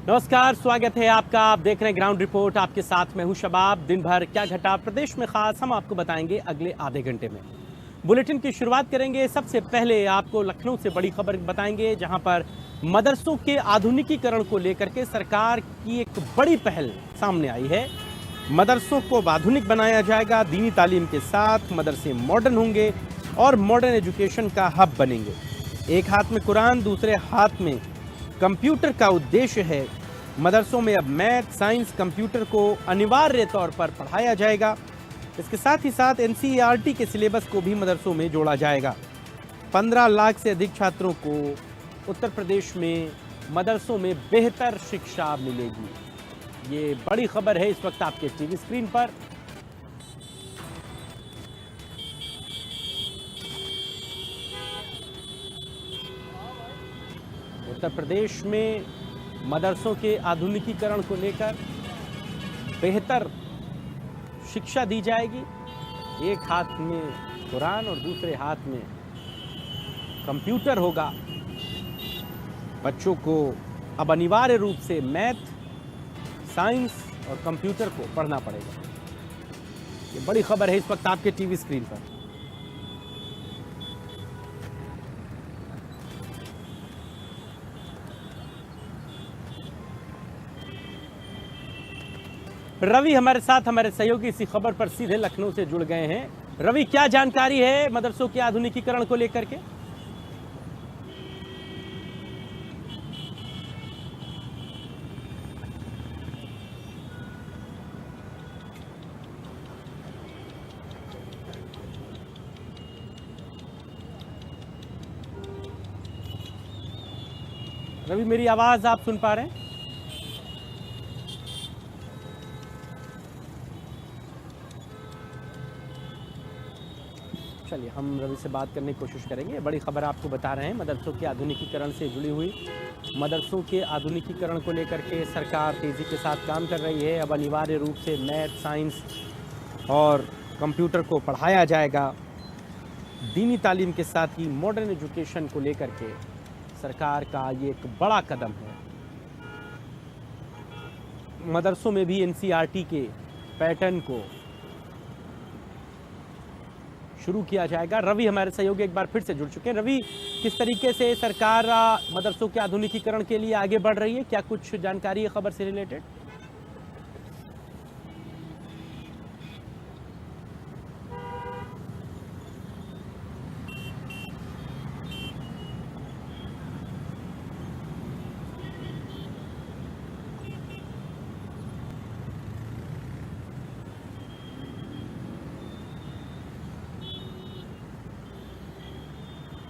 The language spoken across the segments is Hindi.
नमस्कार, स्वागत है आपका। आप देख रहे हैं ग्राउंड रिपोर्ट। आपके साथ मैं हूं शबाब। दिन भर क्या घटा प्रदेश में खास, हम आपको बताएंगे अगले आधे घंटे में। बुलेटिन की शुरुआत करेंगे। सबसे पहले आपको लखनऊ से बड़ी खबर बताएंगे, जहां पर मदरसों के आधुनिकीकरण को लेकर के सरकार की एक बड़ी पहल सामने आई है। मदरसों को आधुनिक बनाया जाएगा, दीनी तालीम के साथ मदरसे मॉडर्न होंगे और मॉडर्न एजुकेशन का हब बनेंगे। एक हाथ में कुरान, दूसरे हाथ में कंप्यूटर का उद्देश्य है। मदरसों में अब मैथ, साइंस, कंप्यूटर को अनिवार्य तौर पर पढ़ाया जाएगा। इसके साथ ही साथ एनसीईआरटी के सिलेबस को भी मदरसों में जोड़ा जाएगा। 15 लाख से अधिक छात्रों को उत्तर प्रदेश में मदरसों में बेहतर शिक्षा मिलेगी। ये बड़ी खबर है इस वक्त आपके टीवी स्क्रीन पर। उत्तर प्रदेश में मदरसों के आधुनिकीकरण को लेकर बेहतर शिक्षा दी जाएगी। एक हाथ में कुरान और दूसरे हाथ में कंप्यूटर होगा। बच्चों को अब अनिवार्य रूप से मैथ, साइंस और कंप्यूटर को पढ़ना पड़ेगा। ये बड़ी खबर है इस वक्त आपके टीवी स्क्रीन पर। रवि हमारे साथ, हमारे सहयोगी इसी खबर पर सीधे लखनऊ से जुड़ गए हैं। रवि, क्या जानकारी है मदरसों के आधुनिकीकरण को लेकर के? रवि, मेरी आवाज आप सुन पा रहे हैं? चलिए, हम रवि से बात करने की कोशिश करेंगे। बड़ी खबर आपको बता रहे हैं, मदरसों के आधुनिकीकरण से जुड़ी हुई। मदरसों के आधुनिकीकरण को लेकर के सरकार तेज़ी के साथ काम कर रही है। अब अनिवार्य रूप से मैथ, साइंस और कंप्यूटर को पढ़ाया जाएगा। दीनी तालीम के साथ ही मॉडर्न एजुकेशन को लेकर के सरकार का ये एक बड़ा कदम है। मदरसों में भी एनसीईआरटी के पैटर्न को शुरू किया जाएगा। रवि हमारे सहयोगी एक बार फिर से जुड़ चुके हैं। रवि, किस तरीके से सरकार मदरसों के आधुनिकीकरण के लिए आगे बढ़ रही है? क्या कुछ जानकारी है खबर से रिलेटेड?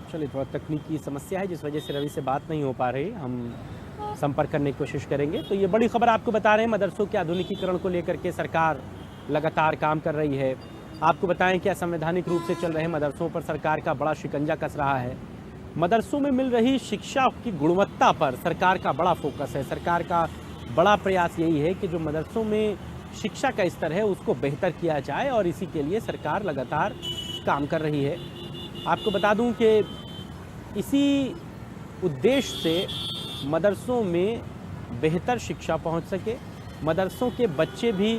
चलिए, थोड़ा तकनीकी समस्या है जिस वजह से रवि से बात नहीं हो पा रही। हम संपर्क करने की कोशिश करेंगे। तो ये बड़ी खबर आपको बता रहे हैं, मदरसों के आधुनिकीकरण को लेकर के सरकार लगातार काम कर रही है। आपको बताएं कि असंवैधानिक रूप से चल रहे मदरसों पर सरकार का बड़ा शिकंजा कस रहा है। मदरसों में मिल रही शिक्षा की गुणवत्ता पर सरकार का बड़ा फोकस है। सरकार का बड़ा प्रयास यही है कि जो मदरसों में शिक्षा का स्तर है उसको बेहतर किया जाए, और इसी के लिए सरकार लगातार काम कर रही है। आपको बता दूं कि इसी उद्देश्य से मदरसों में बेहतर शिक्षा पहुंच सके, मदरसों के बच्चे भी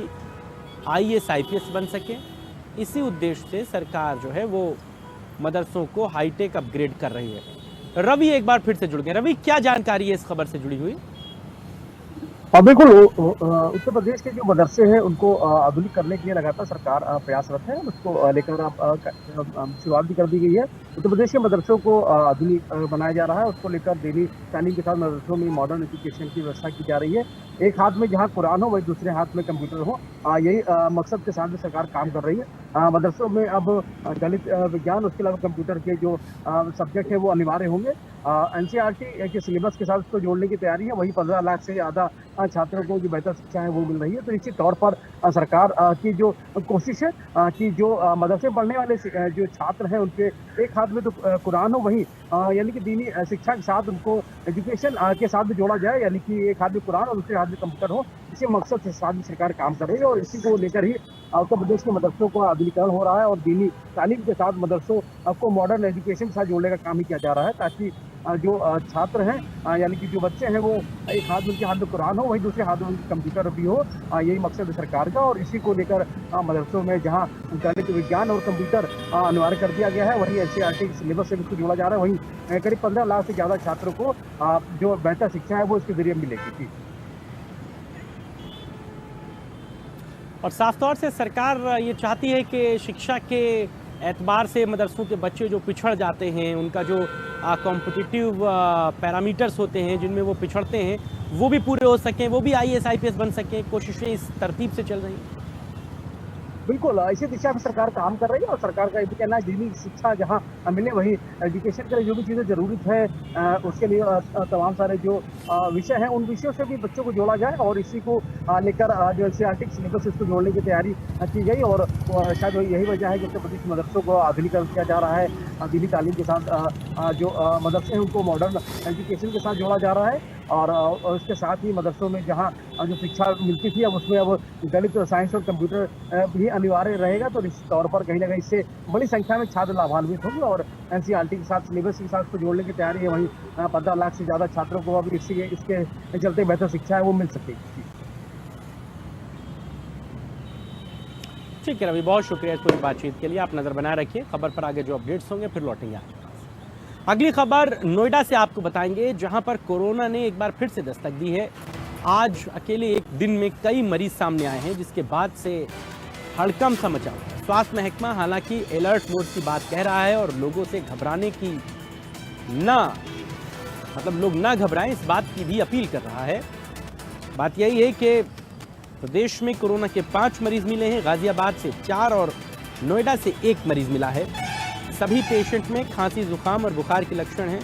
आईएएस आईपीएस बन सकें, इसी उद्देश्य से सरकार जो है वो मदरसों को हाईटेक अपग्रेड कर रही है। रवि एक बार फिर से जुड़ गए। रवि, क्या जानकारी है इस खबर से जुड़ी हुई? बिल्कुल। उत्तर प्रदेश के जो मदरसे हैं उनको आधुनिक करने के लिए लगातार सरकार प्रयासरत है। उसको लेकर शुरुआत भी कर दी गई है। उत्तर प्रदेश के मदरसों को आधुनिक बनाया जा रहा है। उसको लेकर दीनी तालीम के साथ मदरसों में मॉडर्न एजुकेशन की व्यवस्था की जा रही है। एक हाथ में जहाँ कुरान हो वही दूसरे हाथ में कंप्यूटर हो, यही मकसद के साथ सरकार काम कर रही है। मदरसों में अब गणित, विज्ञान, उसके अलावा कंप्यूटर के जो सब्जेक्ट है वो अनिवार्य होंगे। एनसीईआरटी के सिलेबस के साथ उसको जोड़ने की तैयारी है। वही 15 लाख से ज़्यादा छात्रों को जो बेहतर शिक्षा है वो मिल रही है। तो निश्चित तौर पर सरकार की जो कोशिश है कि जो मदरसे पढ़ने वाले जो छात्र हैं उनके एक हाथ में तो कुरान हो, वहीं यानी कि दीनी शिक्षा के साथ उनको एजुकेशन के साथ भी जोड़ा जाए, यानी कि एक हाथ में कुरान और दूसरे हाथ में कंप्यूटर हो। इसी मकसद से साथ सरकार काम कर रही है और इसी को लेकर ही उत्तर प्रदेश के मदरसों को आधुनिकीकरण हो रहा है और दीनी तालीम के साथ मदरसों को मॉडर्न एजुकेशन के साथ जोड़ने का काम ही किया जा रहा है, ताकि जो छात्र हैं यानी कि जो बच्चे हैं वो एक हाथ में उनके हाथ में कुरान हो, वहीं दूसरे हाथ में उनके कंप्यूटर भी हो। यही मकसद है सरकार का, और इसी को लेकर मदरसों में जहाँ गणित विज्ञान और कंप्यूटर अनिवार्य कर दिया गया है, वहीं एनसीईआरटी सिलेबस से भी इसको जोड़ा जा रहा है। वहीं करीब 15 लाख से ज़्यादा छात्रों को जो बेहतर शिक्षा है वो इसके जरिए मिलेगी थी। और साफ तौर से सरकार ये चाहती है कि शिक्षा के एतबार से मदरसों के बच्चे जो पिछड़ जाते हैं, उनका जो कॉम्पिटिटिव पैरामीटर्स होते हैं जिनमें वो पिछड़ते हैं, वो भी पूरे हो सकें, वो भी आईएएस आईपीएस बन सकें। कोशिशें इस तरतीब से चल रही हैं। बिल्कुल, इसी दिशा में सरकार काम कर रही है, और सरकार का ये भी कहना है दीनी शिक्षा जहाँ मिले, वहीं एजुकेशन के लिए जो भी चीज़ें ज़रूरत है उसके लिए तमाम सारे जो विषय हैं उन विषयों से भी बच्चों को जोड़ा जाए, और इसी को लेकर जो एनसीईआरटी सिलेबस इसको जोड़ने की तैयारी की गई। और शायद यही वजह है कि उत्तर प्रदेश मदरसों को आधुनिकीकरण किया जा रहा है। दीनी तालीम के साथ जो मदरसे हैं उनको मॉडर्न एजुकेशन के साथ जोड़ा जा रहा है, और उसके साथ ही मदरसों में जहाँ जो शिक्षा मिलती थी अब उसमें अब गणित, साइंस और कंप्यूटर भी अनिवार्य रहेगा। तो निश्चित तौर पर कहीं ना कहीं इससे बड़ी संख्या में छात्र लाभान्वित होंगे, और एनसीईआरटी के साथ सिलेबस के साथ उसको जोड़ने की तैयारी है। वहीं 15 लाख से ज़्यादा छात्रों को अब इसके चलते बेहतर शिक्षा है वो मिल सकेगी। ठीक है रवि, बहुत शुक्रिया इस पूरी बातचीत के लिए। आप नज़र बनाए रखिए, खबर पर आगे जो अपडेट्स होंगे फिर लौटेंगे आपके पास। अगली खबर नोएडा से आपको बताएंगे, जहां पर कोरोना ने एक बार फिर से दस्तक दी है। आज अकेले एक दिन में कई मरीज सामने आए हैं, जिसके बाद से हड़कंप सा मचा हुआ है। स्वास्थ्य महकमा हालांकि अलर्ट मोड की बात कह रहा है और लोगों से घबराने की लोग ना घबराएं, इस बात की भी अपील कर रहा है। बात यही है कि प्रदेश में कोरोना के 5 मरीज मिले हैं, गाजियाबाद से 4 और नोएडा से 1 मरीज मिला है। सभी पेशेंट में खांसी, जुकाम और बुखार के लक्षण हैं।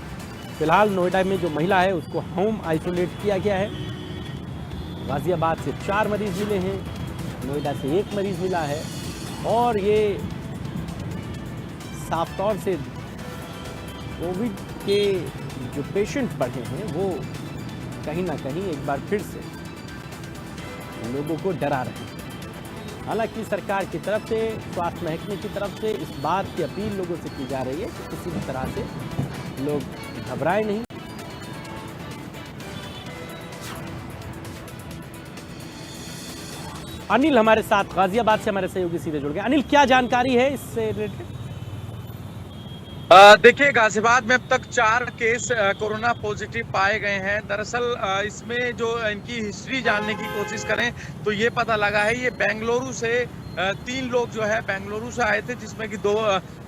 फिलहाल नोएडा में जो महिला है उसको होम आइसोलेट किया गया है। गाजियाबाद से 4 मरीज मिले हैं, नोएडा से 1 मरीज मिला है, और ये साफ तौर से कोविड के जो पेशेंट बढ़े हैं वो कहीं ना कहीं एक बार फिर से लोगों को डरा रहे हैं। हालांकि सरकार की तरफ से, स्वास्थ्य महकमे की तरफ से इस बात की अपील लोगों से की जा रही है कि किसी भी तरह से लोग घबराए नहीं। अनिल हमारे साथ गाजियाबाद से हमारे सहयोगी सीधे जुड़ गए। अनिल, क्या जानकारी है इससे रिलेटेड? देखिए, गाजियाबाद में अब तक 4 केस कोरोना पॉजिटिव पाए गए हैं। दरअसल इसमें जो इनकी हिस्ट्री जानने की कोशिश करें तो ये पता लगा है ये बेंगलुरु से 3 लोग जो है बेंगलुरु से आए थे, जिसमें कि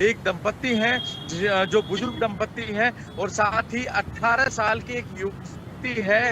एक दंपत्ति हैं जो बुजुर्ग दंपत्ति हैं, और साथ ही 18 साल की एक युवती है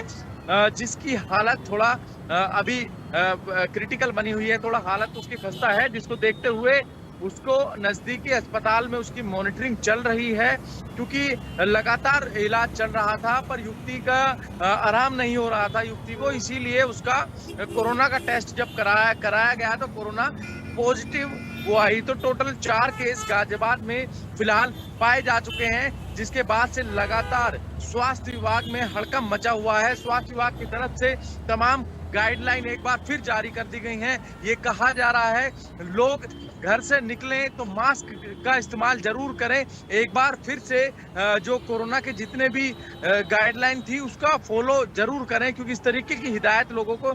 जिसकी हालत थोड़ा अभी क्रिटिकल बनी हुई है। थोड़ा हालत उसकी खस्ता है, जिसको देखते हुए उसको नजदीकी अस्पताल में उसकी मॉनिटरिंग चल रही है, क्योंकि लगातार इलाज चल रहा था पर युवती का आराम नहीं हो रहा था युवती को, इसीलिए उसका कोरोना का टेस्ट जब कराया गया तो कोरोना पॉजिटिव वो आई। तो टोटल 4 केस गाजियाबाद में फिलहाल पाए जा चुके हैं, जिसके बाद से लगातार स्वास्थ्य विभाग में हड़कंप मचा हुआ है। स्वास्थ्य विभाग की तरफ से तमाम गाइडलाइन एक बार फिर जारी कर दी गई हैं। ये कहा जा रहा है लोग घर से निकलें तो मास्क का इस्तेमाल जरूर करें। एक बार फिर से जो कोरोना के जितने भी गाइडलाइन थी उसका फॉलो जरूर करें, क्योंकि इस तरीके की हिदायत लोगों को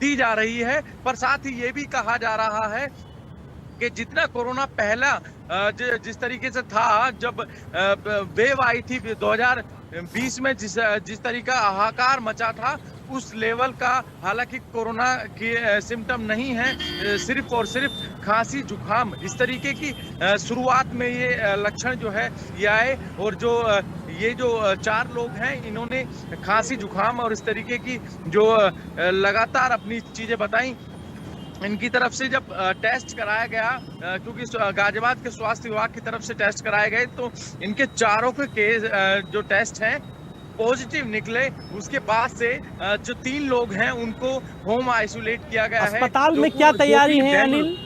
दी जा रही है। पर साथ ही ये भी कहा जा रहा है कि जितना कोरोना पहला जिस तरीके से था, जब वेव आई थी 2020 में, जिस तरीका हाहाकार मचा था, उस लेवल का हालांकि कोरोना की सिम्टम नहीं है। सिर्फ और सिर्फ खांसी, जुकाम, इस तरीके की शुरुआत में ये लक्षण जो है ये आए। और ये जो 4 लोग हैं इन्होंने खांसी, जुकाम और इस तरीके की जो लगातार अपनी चीजें बताई। इनकी तरफ से जब टेस्ट कराया गया, क्योंकि गाजियाबाद के स्वास्थ्य विभाग की तरफ से टेस्ट कराए गए, तो इनके चारों के केस जो टेस्ट हैं पॉजिटिव निकले। उसके बाद से जो 3 लोग हैं उनको होम आइसोलेट किया गया है। अस्पताल में क्या तैयारी है अनिल?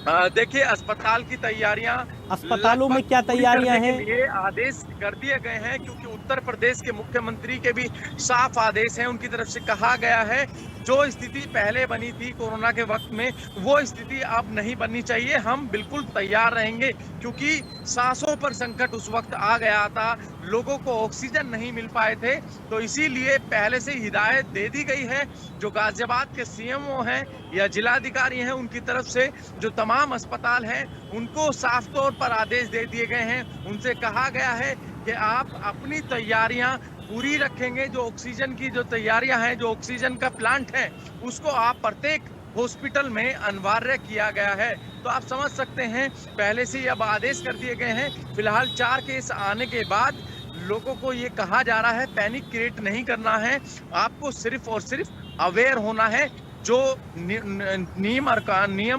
देखिए, अस्पताल की तैयारियां अस्पतालों में क्या तैयारियां हैं? ये आदेश कर दिए गए हैं, क्योंकि उत्तर प्रदेश के मुख्यमंत्री के भी साफ आदेश हैं। उनकी तरफ से कहा गया है जो स्थिति पहले बनी थी कोरोना के वक्त में, वो स्थिति अब नहीं बननी चाहिए। हम बिल्कुल तैयार रहेंगे, क्योंकि सांसों पर संकट उस वक्त आ गया था, लोगों को ऑक्सीजन नहीं मिल पाए थे। तो इसीलिए पहले से हिदायत दे दी गई है, जो गाजियाबाद के सीएमओ हैं या जिलाधिकारी हैं, उनकी तरफ से जो तमाम अस्पताल हैं उनको साफ तौर पर आदेश दे दिए गए हैं। उनसे कहा गया है कि आप अपनी तैयारियां पूरी रखेंगे। जो ऑक्सीजन की जो तैयारियां हैं, जो ऑक्सीजन का प्लांट है, उसको आप प्रत्येक हॉस्पिटल में अनिवार्य किया गया है। तो आप समझ सकते हैं पहले से अब आदेश कर दिए गए हैं। फिलहाल 4 केस आने के बाद लोगों को ये कहा जा रहा है पैनिक क्रिएट नहीं करना है, आपको सिर्फ और सिर्फ अवेयर होना है। जो नियम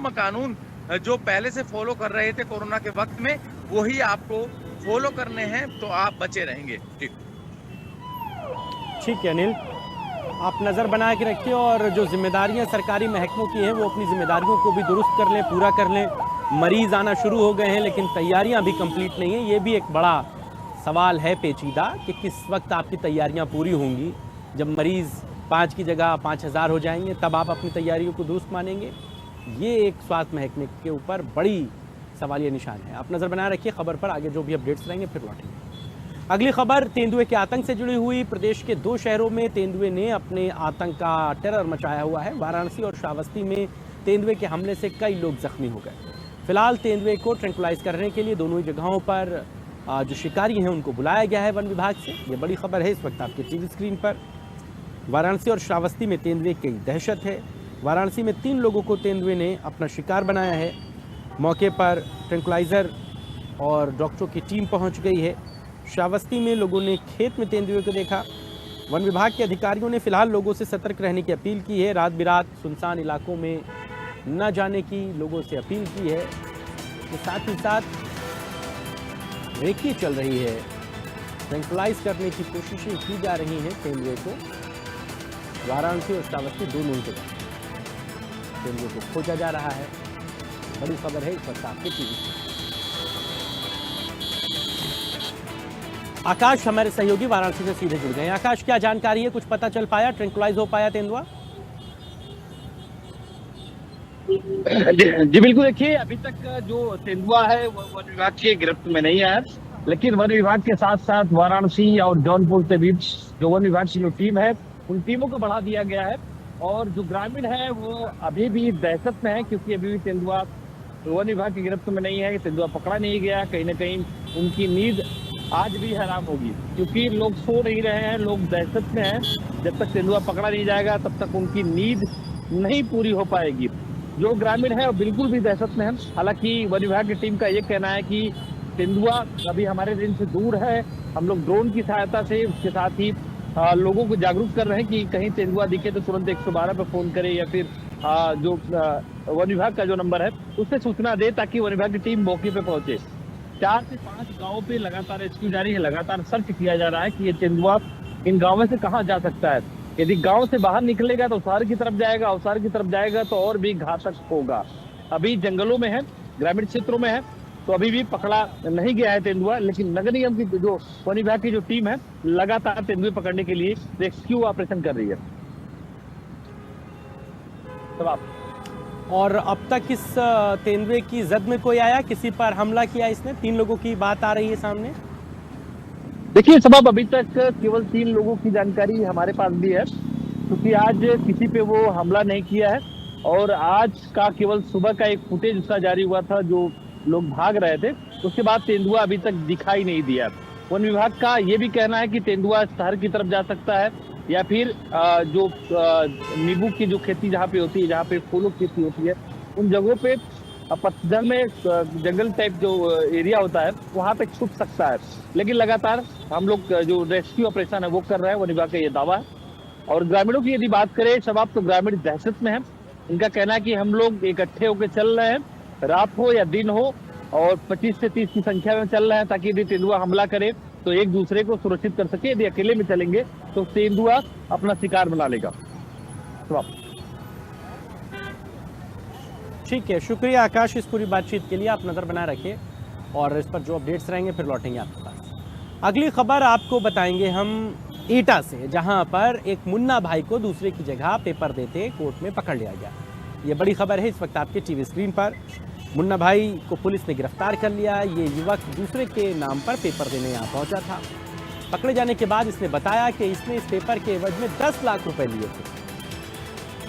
कानून जो पहले से फॉलो कर रहे थे कोरोना के वक्त में, वही आपको फॉलो करने हैं, तो आप बचे रहेंगे। ठीक है अनिल, आप नज़र बना के रखिए और जो जिम्मेदारियां सरकारी महकमों की हैं वो अपनी जिम्मेदारियों को भी दुरुस्त कर लें, पूरा कर लें। मरीज आना शुरू हो गए हैं लेकिन तैयारियां भी कंप्लीट नहीं हैं। ये भी एक बड़ा सवाल है पेचीदा कि किस वक्त आपकी तैयारियां पूरी होंगी। जब मरीज़ 5 की जगह 5000 हो जाएंगे तब आप अपनी तैयारियों को दुरुस्त मानेंगे। ये एक स्वास्थ्य महकमे के ऊपर बड़ी सवालिया निशान है। आप नज़र बनाए रखिए खबर पर, आगे जो भी अपडेट्स रहेंगे फिर लौटेंगे। अगली खबर तेंदुए के आतंक से जुड़ी हुई। प्रदेश के 2 शहरों में तेंदुए ने अपने आतंक का टेरर मचाया हुआ है। वाराणसी और श्रावस्ती में तेंदुए के हमले से कई लोग जख्मी हो गए। फिलहाल तेंदुए को ट्रैंक्विलाइज करने के लिए दोनों ही जगहों पर जो शिकारी हैं उनको बुलाया गया है वन विभाग से। ये बड़ी खबर है इस वक्त आपके टीवी स्क्रीन पर। वाराणसी और श्रावस्ती में तेंदुए की दहशत है। वाराणसी में 3 लोगों को तेंदुए ने अपना शिकार बनाया है। मौके पर ट्रैंक्विलाइजर और डॉक्टरों की टीम पहुंच गई है। श्रावस्ती में लोगों ने खेत में तेंदुए को देखा। वन विभाग के अधिकारियों ने फिलहाल लोगों से सतर्क रहने की अपील की है। रात बिरात सुनसान इलाकों में न जाने की लोगों से अपील की है। इसके साथ ही साथ रेकी चल रही है, ट्रैंक्विलाइज करने की कोशिशें की जा रही हैं तेंदुए को। वाराणसी और श्रावस्ती दोनों ही जगह तेंदुए को खोजा जा रहा है। बड़ी खबर है इस वक्त आपके टीवी। आकाश हमारे सहयोगी वाराणसी से सीधे जुड़ गए हैं। आकाश, क्या जानकारी है, कुछ पता चल पाया, ट्रैंक्विलाइज हो पाया तेंदुआ? जी बिल्कुल, देखिए अभी तक जो तेंदुआ है वो वन विभाग की गिरफ्त में नहीं आया, लेकिन वन विभाग के साथ साथ वाराणसी और जौनपुर के बीच जो वन विभाग की जो टीम है उन टीमों को बढ़ा दिया गया है। और जो ग्रामीण है वो अभी भी दहशत में है, क्योंकि अभी भी तेंदुआ वन विभाग की गिरफ्त में नहीं है। तेंदुआ पकड़ा नहीं गया। कहीं ना कहीं उनकी नींद आज भी हराम होगी, क्योंकि लोग सो नहीं रहे हैं, लोग दहशत में हैं। जब तक तेंदुआ पकड़ा नहीं जाएगा तब तक उनकी नींद नहीं पूरी हो पाएगी। जो ग्रामीण है वो बिल्कुल भी दहशत में है। हालांकि वन विभाग की टीम का ये कहना है कि तेंदुआ अभी हमारे रेंज से दूर है। हम लोग ड्रोन की सहायता से, उसके साथ ही लोगों को जागरूक कर रहे हैं कि कहीं तेंदुआ दिखे तो तुरंत 112 पे फोन करे, या फिर जो वन विभाग का जो नंबर है उससे सूचना दे, ताकि वन विभाग की टीम मौके पे पहुंचे। 4 से 5 गाँव पे लगातार रेस्क्यू जारी है, लगातार सर्च किया जा रहा है कि ये तेंदुआ इन गाँव से कहाँ जा सकता है। यदि गांव से बाहर निकलेगा तो शहर की तरफ जाएगा, और शहर की तरफ जाएगा तो और भी घातक होगा। अभी जंगलों में है, ग्रामीण क्षेत्रों में है, तो अभी भी पकड़ा नहीं गया है तेंदुआ। लेकिन नगर निगम की जो वन विभाग की जो टीम है लगातार तेंदुए पकड़ने के लिए रेस्क्यू ऑपरेशन कर रही है। और अब तक इस तेंदुए की जद में कोई आया, किसी पर हमला किया इसने? 3 लोगों की बात आ रही है सामने। देखिए सबब अभी तक केवल 3 लोगों की जानकारी हमारे पास भी है, क्योंकि आज किसी पे वो हमला नहीं किया है। और आज का केवल सुबह का एक फुटेज उसका जारी हुआ था, जो लोग भाग रहे थे, उसके बाद तेंदुआ अभी तक दिखाई नहीं दिया। वन विभाग का ये भी कहना है कि तेंदुआ शहर की तरफ जा सकता है, या फिर जो नींबू की जो खेती जहाँ पे होती है, जहाँ पे फूलों की खेती होती है, उन जगहों पे पतझड़ में जंगल टाइप जो एरिया होता है वहां पे छुप सकता है। लेकिन लगातार हम लोग जो रेस्क्यू ऑपरेशन है वो कर रहे हैं, वन विभाग का ये दावा है। और ग्रामीणों की यदि बात करें शबाब, तो ग्रामीण दहशत में है। इनका कहना है कि हम लोग इकट्ठे होकर चल रहे हैं, रात हो या दिन हो, और 25 से 30 की संख्या में चल रहे हैं, ताकि यदि तेंदुआ हमला करे तो एक दूसरे को सुरक्षित कर सके। यदि अकेले में चलेंगे तो तेंदुआ अपना शिकार बना लेगा। ठीक है, शुक्रिया आकाश इस पूरी बातचीत के लिए। आप नज़र बनाए रखिए और इस पर जो अपडेट्स रहेंगे फिर लौटेंगे आपके पास। अगली खबर आपको बताएंगे हम एटा से, जहां पर एक मुन्ना भाई को दूसरे की जगह पेपर देते कोर्ट में पकड़ लिया गया। ये बड़ी खबर है इस वक्त आपके टीवी स्क्रीन पर। मुन्ना भाई को पुलिस ने गिरफ्तार कर लिया। ये युवक दूसरे के नाम पर पेपर देने यहाँ पहुंचा था। पकड़े जाने के बाद इसने बताया कि इसने इस पेपर के एवज में 10 लाख रुपए लिए थे।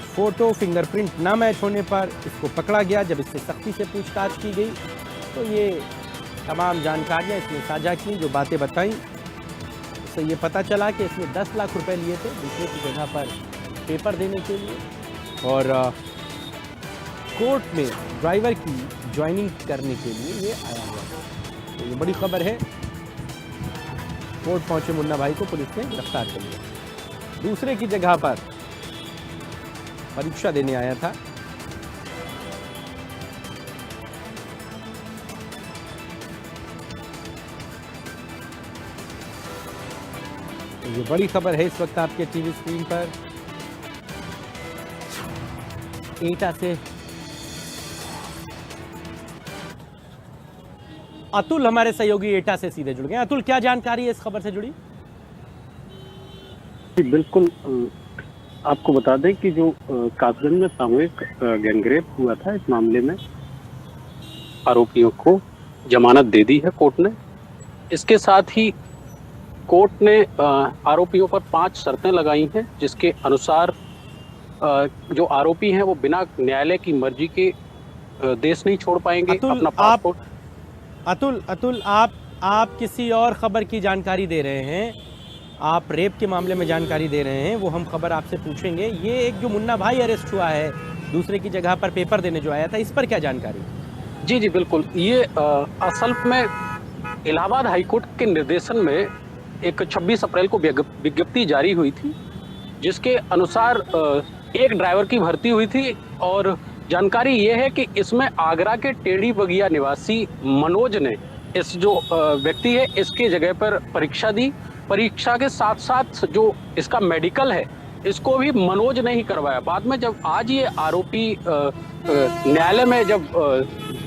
फोटो फिंगरप्रिंट ना मैच होने पर इसको पकड़ा गया। जब इससे सख्ती से पूछताछ की गई तो ये तमाम जानकारियां इसने साझा की, जो बातें बताई तो ये पता चला कि इसने 10 लाख रुपए लिए थे दूसरे की जगह पर पेपर देने के लिए, और कोर्ट में ड्राइवर की ज्वाइनिंग करने के लिए ये आया हुआ था। तो ये बड़ी खबर है। कोर्ट पहुंचे मुन्ना भाई को पुलिस ने गिरफ्तार कर लिया। दूसरे की जगह पर परीक्षा देने आया था। तो ये बड़ी खबर है इस वक्त आपके टीवी स्क्रीन पर। एटा से अतुल हमारे सहयोगी एटा से सीधे जुड़ गए। अतुल, क्या जानकारी है इस खबर से जुड़ी? बिल्कुल, आपको बता दें कि जो कासगंज में सामूहिक गैंगरेप हुआ था, इस मामले में आरोपियों को जमानत दे दी है कोर्ट ने। इसके साथ ही कोर्ट ने आरोपियों पर 5 शर्तें लगाई हैं, जिसके अनुसार जो आरोपी हैं वो बिना न्यायालय की मर्जी के देश नहीं छोड़ पाएंगे अपना पासपोर्ट। अतुल, आप किसी और खबर की जानकारी दे रहे हैं। आप रेप के मामले में जानकारी दे रहे हैं, वो हम खबर आपसे पूछेंगे। ये एक जो मुन्ना भाई अरेस्ट हुआ है दूसरे की जगह पर पेपर देने जो आया था, इस पर क्या जानकारी? जी जी बिल्कुल, ये असल में इलाहाबाद हाईकोर्ट के निर्देशन में एक 26 अप्रैल को विज्ञप्ति जारी हुई थी, जिसके अनुसार एक ड्राइवर की भर्ती हुई थी। और जानकारी ये है कि इसमें आगरा के टेढ़ी बगिया निवासी मनोज ने, इस जो व्यक्ति है, इसके जगह पर परीक्षा दी। परीक्षा के साथ साथ जो इसका मेडिकल है, इसको भी मनोज ने ही करवाया। बाद में जब आज ये आरोपी न्यायालय में जब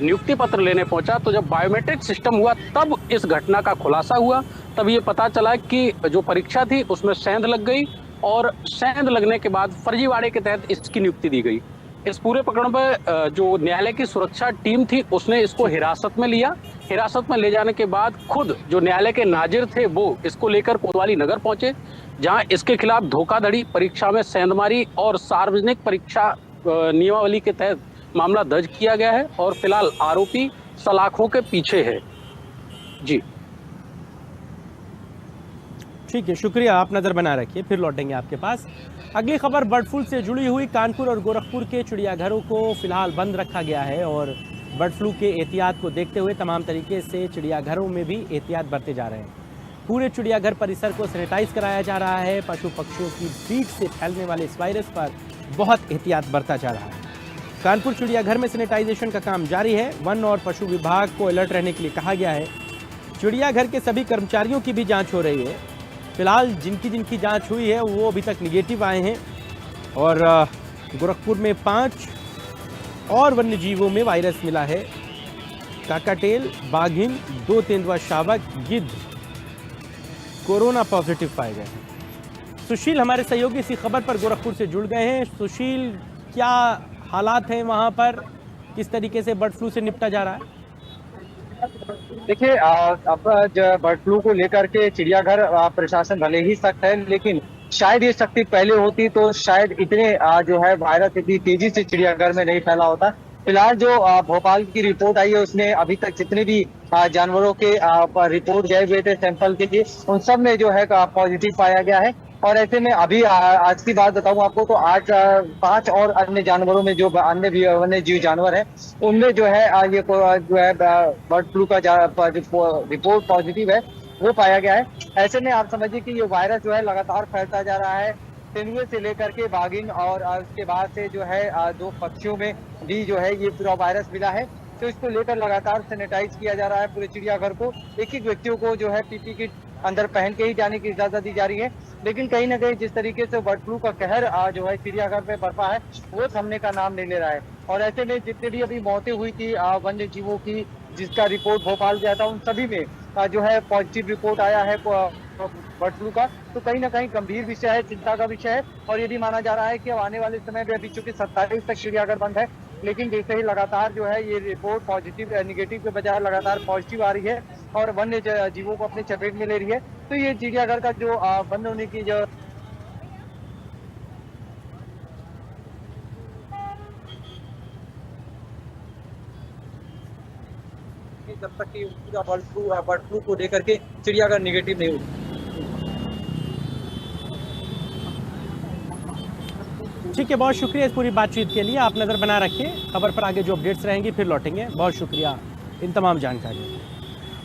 नियुक्ति पत्र लेने पहुंचा, तो जब बायोमेट्रिक सिस्टम हुआ तब इस घटना का खुलासा हुआ। तब ये पता चला कि जो परीक्षा थी उसमें सेंध लग गई, और सेंध लगने के बाद फर्जीवाड़े के तहत इसकी नियुक्ति दी गई। इस पूरे प्रकरण में जो न्यायालय की सुरक्षा टीम थी उसने इसको हिरासत में लिया। हिरासत में ले जाने के बाद खुद जो न्यायालय के नाजिर थे वो इसको लेकर कोतवाली नगर पहुंचे, जहां इसके खिलाफ धोखाधड़ी, परीक्षा में सेंधमारी और सार्वजनिक परीक्षा नियमावली के तहत मामला दर्ज किया गया है। और फिलहाल आरोपी सलाखों के पीछे है। जी ठीक है, शुक्रिया। आप नज़र बना रखिए, फिर लौटेंगे आपके पास। अगली खबर बर्ड फ्लू से जुड़ी हुई। कानपुर और गोरखपुर के चिड़ियाघरों को फिलहाल बंद रखा गया है, और बर्ड फ्लू के एहतियात को देखते हुए तमाम तरीके से चिड़ियाघरों में भी एहतियात बरते जा रहे हैं। पूरे चिड़ियाघर परिसर को सैनिटाइज कराया जा रहा है। पशु पक्षियों की बीट से फैलने वाले इस वायरस पर बहुत एहतियात बरता जा रहा है। कानपुर चिड़ियाघर में सैनिटाइजेशन का काम जारी है। वन और पशु विभाग को अलर्ट रहने के लिए कहा गया है। चिड़ियाघर के सभी कर्मचारियों की भी जाँच हो रही है। फिलहाल जिनकी जांच हुई है वो अभी तक निगेटिव आए हैं, और गोरखपुर में 5 और वन्य जीवों में वायरस मिला है। काकाटेल, बाघिन, 2 तेंदुआ शावक, गिद्ध कोरोना पॉजिटिव पाए गए हैं। सुशील हमारे सहयोगी इसी खबर पर गोरखपुर से जुड़ गए हैं। सुशील, क्या हालात हैं वहां पर, किस तरीके से बर्ड फ्लू से निपटा जा रहा है? देखिए, अब बर्ड फ्लू को लेकर के चिड़ियाघर प्रशासन भले ही सख्त है, लेकिन शायद ये सख्ती पहले होती तो शायद इतने जो है वायरस इतनी तेजी से चिड़ियाघर में नहीं फैला होता। फिलहाल जो भोपाल की रिपोर्ट आई है, उसने अभी तक जितने भी जानवरों के रिपोर्ट गए हुए थे सैंपल के लिए, उन सब में जो है पॉजिटिव पाया गया है। और ऐसे में अभी आज की बात बताऊं आपको, तो आज 5 और अन्य जानवरों में जो अन्य वन्य जीव जानवर हैं, उनमें जो है ये जो है बर्ड फ्लू का रिपोर्ट पॉजिटिव है, वो पाया गया है। ऐसे में आप समझिए कि ये वायरस जो है लगातार फैलता जा रहा है, तेंदुए से लेकर के बाघिन, और उसके बाद से जो है 2 पक्षियों में भी जो है ये पूरा वायरस मिला है। तो इसको लेकर लगातार सैनिटाइज किया जा रहा है पूरे चिड़ियाघर को। एक व्यक्तियों को जो है पीपी किट अंदर पहन के ही जाने की इजाजत दी जा रही है। लेकिन कहीं ना कहीं जिस तरीके से बर्ड फ्लू का कहर जो है चिड़ियाघर में बरपा है, वो थमने का नाम नहीं ले रहा है। और ऐसे में जितने भी अभी मौतें हुई थी वन्य जीवों की, जिसका रिपोर्ट भोपाल गया था, उन सभी में जो है पॉजिटिव रिपोर्ट आया है बर्ड फ्लू का। तो कहीं ना कहीं गंभीर विषय है, चिंता का विषय है। और ये भी माना जा रहा है कि आने वाले समय में, अभी चूंकि 27 तक चिड़ियाघर बंद है, लेकिन जैसे ही लगातार जो है ये रिपोर्ट पॉजिटिव निगेटिव के बजाय लगातार पॉजिटिव आ रही है और वन्य जीवों को अपने चपेट में ले रही है, तो ये चिड़ियाघर का जो बंद होने की जो जब तक कि पूरा बर्ड फ्लू को लेकर के चिड़ियाघर निगेटिव नहीं होगी। ठीक है, बहुत शुक्रिया इस पूरी बातचीत के लिए। आप नज़र बना रखिए, खबर पर आगे जो अपडेट्स रहेंगी फिर लौटेंगे। बहुत शुक्रिया इन तमाम जानकारी।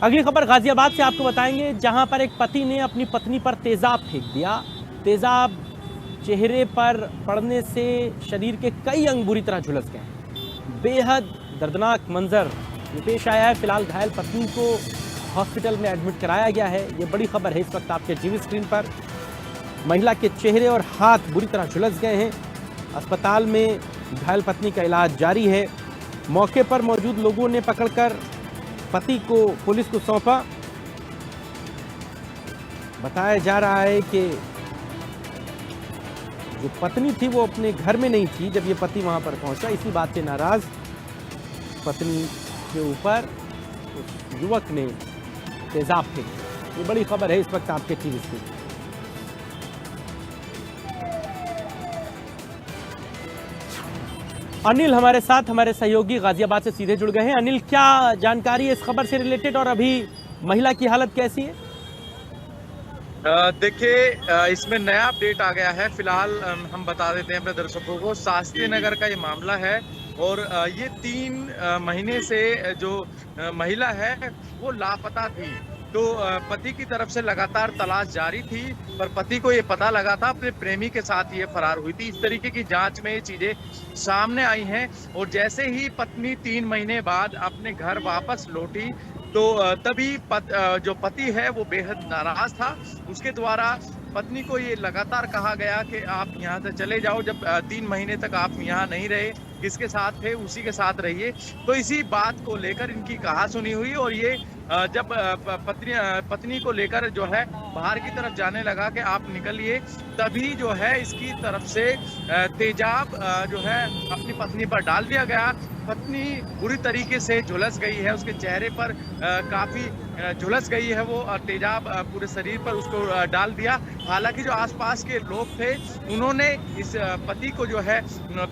अगली खबर गाजियाबाद से आपको बताएंगे, जहां पर एक पति ने अपनी पत्नी पर तेजाब फेंक दिया। तेजाब चेहरे पर पड़ने से शरीर के कई अंग बुरी तरह झुलस गए। बेहद दर्दनाक मंजर ये पेश आया है। फिलहाल घायल पत्नी को हॉस्पिटल में एडमिट कराया गया है। ये बड़ी खबर है इस वक्त आपके टीवी स्क्रीन पर। महिला के चेहरे और हाथ बुरी तरह झुलस गए हैं। अस्पताल में घायल पत्नी का इलाज जारी है। मौके पर मौजूद लोगों ने पकड़कर पति को पुलिस को सौंपा। बताया जा रहा है कि जो पत्नी थी वो अपने घर में नहीं थी जब ये पति वहां पर पहुंचा। इसी बात से नाराज पत्नी के ऊपर उस युवक ने तेजाब फेंका। ये बड़ी खबर है इस वक्त आपके टीवी स्क्रीन। अनिल हमारे साथ, हमारे सहयोगी गाजियाबाद से सीधे जुड़ गए हैं। अनिल, क्या जानकारी है इस खबर से रिलेटेड और अभी महिला की हालत कैसी है? देखिए, इसमें नया अपडेट आ गया है। फिलहाल हम बता देते हैं अपने दर्शकों को, शास्त्री नगर का ये मामला है और ये 3 महीने से जो महिला है वो लापता थी। तो पति की तरफ से लगातार तलाश जारी थी, पर पति को ये पता लगा था अपने प्रेमी के साथ ये फरार हुई थी। इस तरीके की जांच में ये चीजें सामने आई हैं और जैसे ही पत्नी 3 महीने बाद अपने घर वापस लौटी तो तभी जो पति है वो बेहद नाराज था। उसके द्वारा पत्नी को ये लगातार कहा गया कि आप यहाँ से चले जाओ। जब 3 महीने तक आप यहाँ नहीं रहे, किसके साथ थे उसी के साथ रहिए। तो इसी बात को लेकर इनकी कहासुनी हुई और ये जब पत्नी को लेकर जो है बाहर की तरफ जाने लगा कि आप निकलिए, तभी जो है इसकी तरफ से तेजाब जो है अपनी पत्नी पर डाल दिया गया। पत्नी बुरी तरीके से झुलस गई है, उसके चेहरे पर काफी झुलस गई है वो, और तेजाब पूरे शरीर पर उसको डाल दिया। हालांकि जो आसपास के लोग थे उन्होंने इस पति को जो है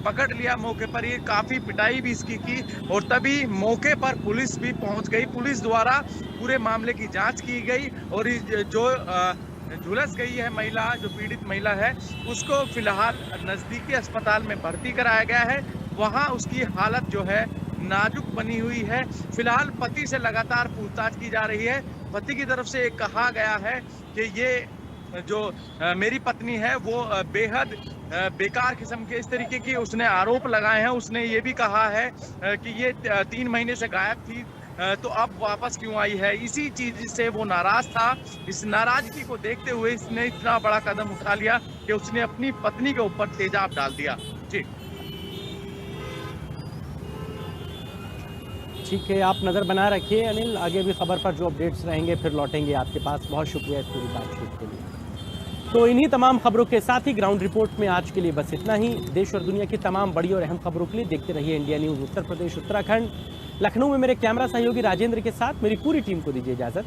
पकड़ लिया मौके पर। ये काफी पिटाई भी इसकी की और तभी मौके पर पुलिस भी पहुंच गई। पुलिस द्वारा पूरे मामले की जांच की गई और जो झुलस गई है महिला, जो पीड़ित महिला है, उसको फिलहाल नजदीकी अस्पताल में भर्ती कराया गया है। वहां उसकी हालत जो है नाजुक बनी हुई है। फिलहाल पति से लगातार पूछताछ की जा रही है। पति की तरफ से कहा गया है कि ये जो मेरी पत्नी है वो बेहद बेकार किस्म के इस तरीके की उसने आरोप लगाए हैं। उसने ये भी कहा है कि ये 3 महीने से गायब थी, तो अब वापस क्यों आई है। इसी चीज से वो नाराज था। इस नाराजगी को देखते हुए इसने इतना बड़ा कदम उठा लिया कि उसने अपनी पत्नी के ऊपर तेजाब डाल दिया। जी ठीक है, आप नज़र बना रखिए अनिल। आगे भी खबर पर जो अपडेट्स रहेंगे फिर लौटेंगे आपके पास। बहुत शुक्रिया इस पूरी बातचीत के लिए। तो इन्हीं तमाम खबरों के साथ ही ग्राउंड रिपोर्ट में आज के लिए बस इतना ही। देश और दुनिया की तमाम बड़ी और अहम खबरों के लिए देखते रहिए इंडिया न्यूज़ उत्तर प्रदेश उत्तराखंड। लखनऊ में मेरे कैमरा सहयोगी राजेंद्र के साथ मेरी पूरी टीम को दीजिए इजाज़त।